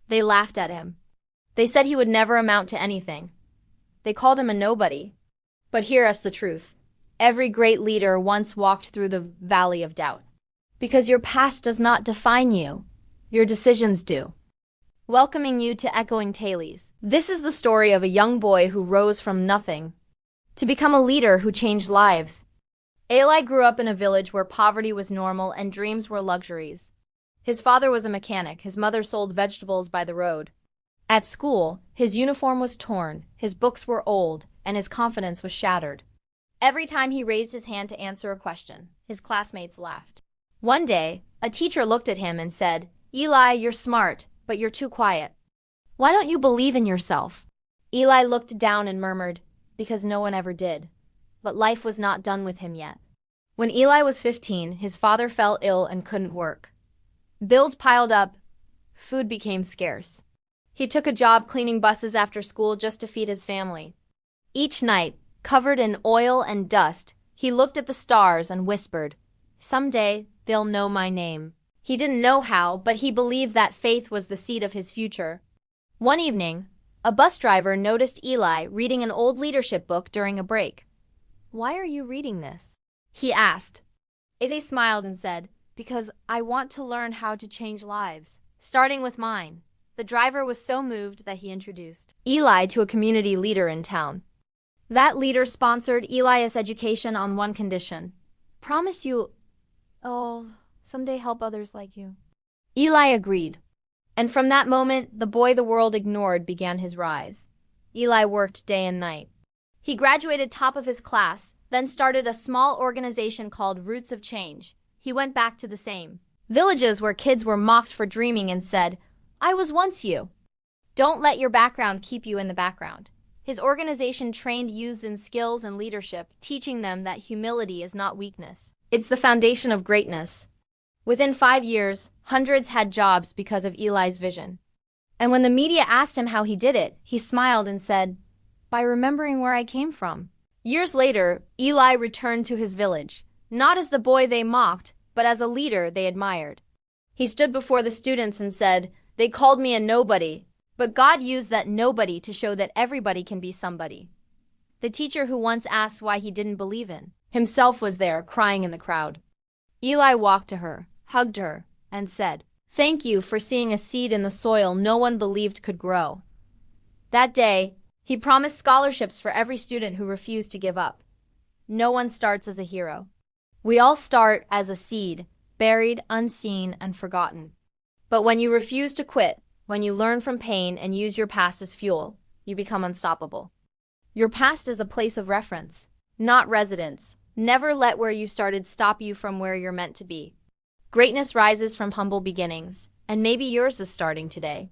They laughed at him. They said he would never amount to anything. They called him a nobody. But hear us the truth. Every great leader once walked through the valley of doubt. Because your past does not define you. Your decisions do. Welcoming you to Echoing Tales. This is the story of a young boy who rose from nothing to become a leader who changed lives. Eli grew up in a village where poverty was normal and dreams were luxuries. His father was a mechanic, his mother sold vegetables by the road. At school, his uniform was torn, his books were old, and his confidence was shattered. Every time he raised his hand to answer a question, his classmates laughed. One day, a teacher looked at him and said, "Eli, you're smart, but you're too quiet. Why don't you believe in yourself?" Eli looked down and murmured, "Because no one ever did." But life was not done with him yet. When Eli was 15, his father fell ill and couldn't work. Bills piled up. Food became scarce. He took a job cleaning buses after school just to feed his family. Each night, covered in oil and dust, he looked at the stars and whispered, "Someday, they'll know my name." He didn't know how, but he believed that faith was the seed of his future. One evening, a bus driver noticed Eli reading an old leadership book during a break. "Why are you reading this?" he asked. Eli smiled and said, "Because I want to learn how to change lives, starting with mine." The driver was so moved that he introduced Eli to a community leader in town. That leader sponsored Eli's education on one condition. "Promise I'll someday help others like you." Eli agreed. And from that moment, the boy the world ignored began his rise. Eli worked day and night. He graduated top of his class, then started a small organization called Roots of Change. He went back to the same villages where kids were mocked for dreaming and said, "I was once you." Don't let your background keep you in the background. His organization trained youths in skills and leadership, teaching them that humility is not weakness. It's the foundation of greatness. Within 5 years, hundreds had jobs because of Eli's vision. And when the media asked him how he did it, he smiled and said, "By remembering where I came from." Years later, Eli returned to his village, not as the boy they mocked, but as a leader they admired. He stood before the students and said, "They called me a nobody, but God used that nobody to show that everybody can be somebody." The teacher who once asked why he didn't believe in himself was there, crying in the crowd. Eli walked to her, hugged her, and said, "Thank you for seeing a seed in the soil no one believed could grow." That day, he promised scholarships for every student who refused to give up. No one starts as a hero. We all start as a seed, buried, unseen, and forgotten. But when you refuse to quit, when you learn from pain and use your past as fuel, you become unstoppable. Your past is a place of reference, not residence. Never let where you started stop you from where you're meant to be. Greatness rises from humble beginnings, and maybe yours is starting today.